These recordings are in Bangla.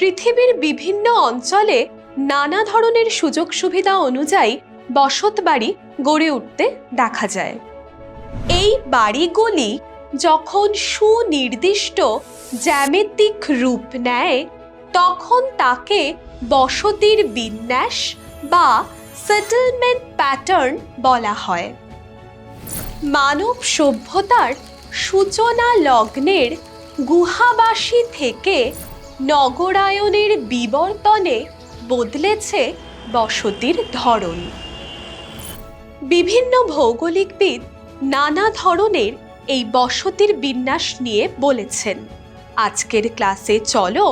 পৃথিবীর বিভিন্ন অঞ্চলে নানা ধরনের সুযোগ সুবিধা অনুযায়ী বসতবাড়ি গড়ে উঠতে দেখা যায়। এই বাড়িগুলি যখন সুনির্দিষ্ট জ্যামিতিক রূপ নেয় তখন তাকে বসতির বিন্যাস বা সেটেলমেন্ট প্যাটার্ন বলা হয়। মানব সভ্যতার সূচনা লগ্নের গুহাবাসী থেকে নগরায়নের বিবর্তনে বদলেছে বসতির ধরন। বিভিন্ন ভৌগোলিকবিদ নানা ধরনের এই বসতির বিন্যাস নিয়ে বলেছেন। আজকের ক্লাসে চলো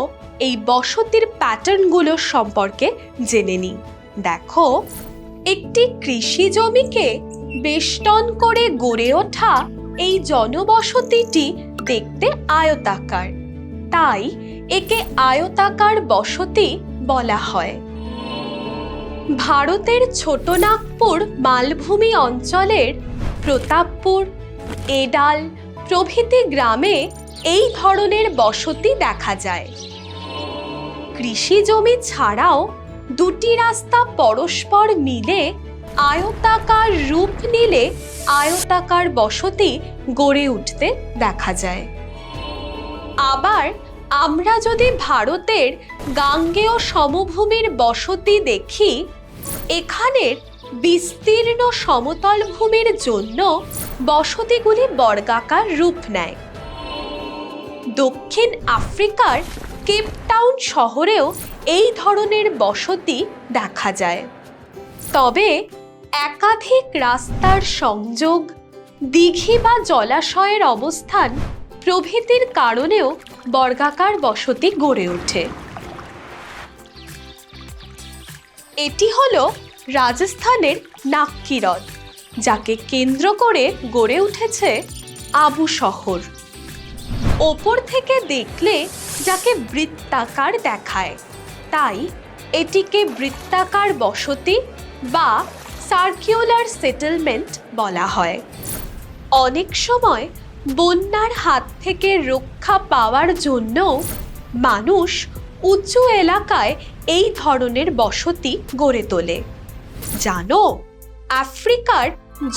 এই বসতির প্যাটার্নগুলো সম্পর্কে জেনে নিই। দেখো, একটি কৃষি জমিকে বেষ্টন করে গড়ে ওঠা এই জনবসতিটি দেখতে আয়তাকার, তাই একে আয়তাকার বসতি বলা হয়। ভারতের ছোটনাগপুর মালভূমি অঞ্চলের প্রতাপপুর, এডাল প্রভৃতি গ্রামে এই ধরনের বসতি দেখা যায়। কৃষি জমি ছাড়াও দুটি রাস্তা পরস্পর মিলে আয়তাকার রূপ নিলে আয়তাকার বসতি গড়ে উঠতে দেখা যায়। আবার আমরা যদি ভারতের গাঙ্গেয় সমভূমির বসতি দেখি, এখানের বিস্তীর্ণ সমতল ভূমির জন্য বসতিগুলি বর্গাকার রূপ নেয়। দক্ষিণ আফ্রিকার কেপ টাউন শহরেও এই ধরনের বসতি দেখা যায়। তবে একাধিক রাস্তার সংযোগ, দিঘি বা জলাশয়ের অবস্থান প্রভৃতির কারণেও বর্গাকার বসতি গড়ে ওঠে। এটি হলো রাজস্থানের নাক্কি হ্রদ, যাকে কেন্দ্র করে গড়ে উঠেছে আবু শহর। ওপর থেকে দেখলে যাকে বৃত্তাকার দেখায়, তাই এটিকে বৃত্তাকার বসতি বা সার্কুলার সেটেলমেন্ট বলা হয়। অনেক সময় বন্যার হাত থেকে রক্ষা পাওয়ার জন্য মানুষ উঁচু এলাকায় এই ধরনের বসতি গড়ে তোলে। জানো, আফ্রিকার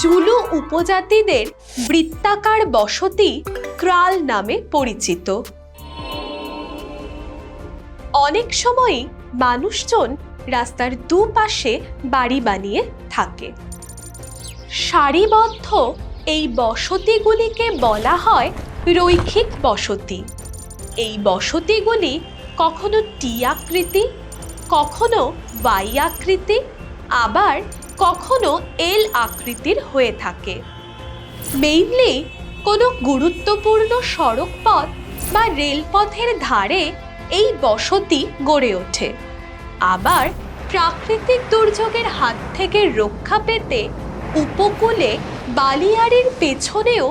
জুলু উপজাতিদের বৃত্তাকার বসতি ক্রাল নামে পরিচিত। অনেক সময়ই মানুষজন রাস্তার দুপাশে বাড়ি বানিয়ে থাকে। সারিবদ্ধ এই বসতিগুলিকে বলা হয় রৈখিক বসতি। এই বসতিগুলি কখনো টি আকৃতি, কখনো ওয়াই আকৃতি, আবার কখনো এল আকৃতির হয়ে থাকে। মেইনলি কোনো গুরুত্বপূর্ণ সড়ক পথ বা রেলপথের ধারে এই বসতি গড়ে ওঠে। আবার প্রাকৃতিক দুর্যোগের হাত থেকে রক্ষা পেতে উপকূলে বালিয়াড়ির পেছনেও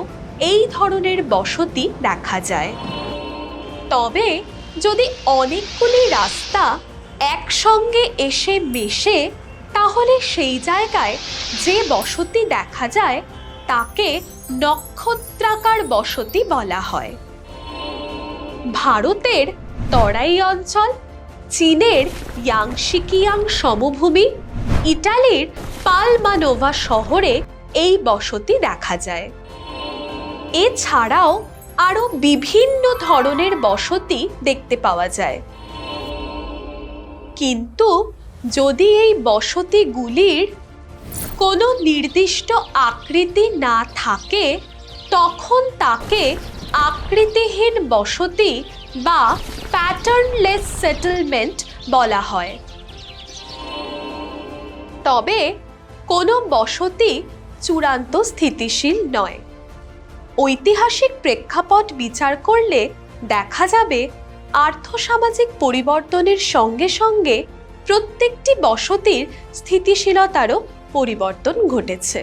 এই ধরনের বসতি দেখা যায়। তবে যদি অনেকগুলি রাস্তা একসঙ্গে এসে মেশে, তাহলে সেই জায়গায় যে বসতি দেখা যায় তাকে নক্ষত্রাকার বসতি বলা হয়। ভারতের তরাই অঞ্চল, চীনের ইয়াংশিকিয়াং সমভূমি, ইটালির পালমানোভা শহরে এই বসতি দেখা যায়। এছাড়াও আরও বিভিন্ন ধরনের বসতি দেখতে পাওয়া যায়। কিন্তু যদি এই বসতিগুলির কোনো নির্দিষ্ট আকৃতি না থাকে, তখন তাকে আকৃতিহীন বসতি বা প্যাটার্নলেস সেটেলমেন্ট বলা হয়। তবে কোনো বসতি চূড়ান্ত স্থিতিশীল নয়। ঐতিহাসিক প্রেক্ষাপট বিচার করলে দেখা যাবে আর্থসামাজিক পরিবর্তনের সঙ্গে সঙ্গে প্রত্যেকটি বসতির স্থিতিশীলতারও পরিবর্তন ঘটেছে।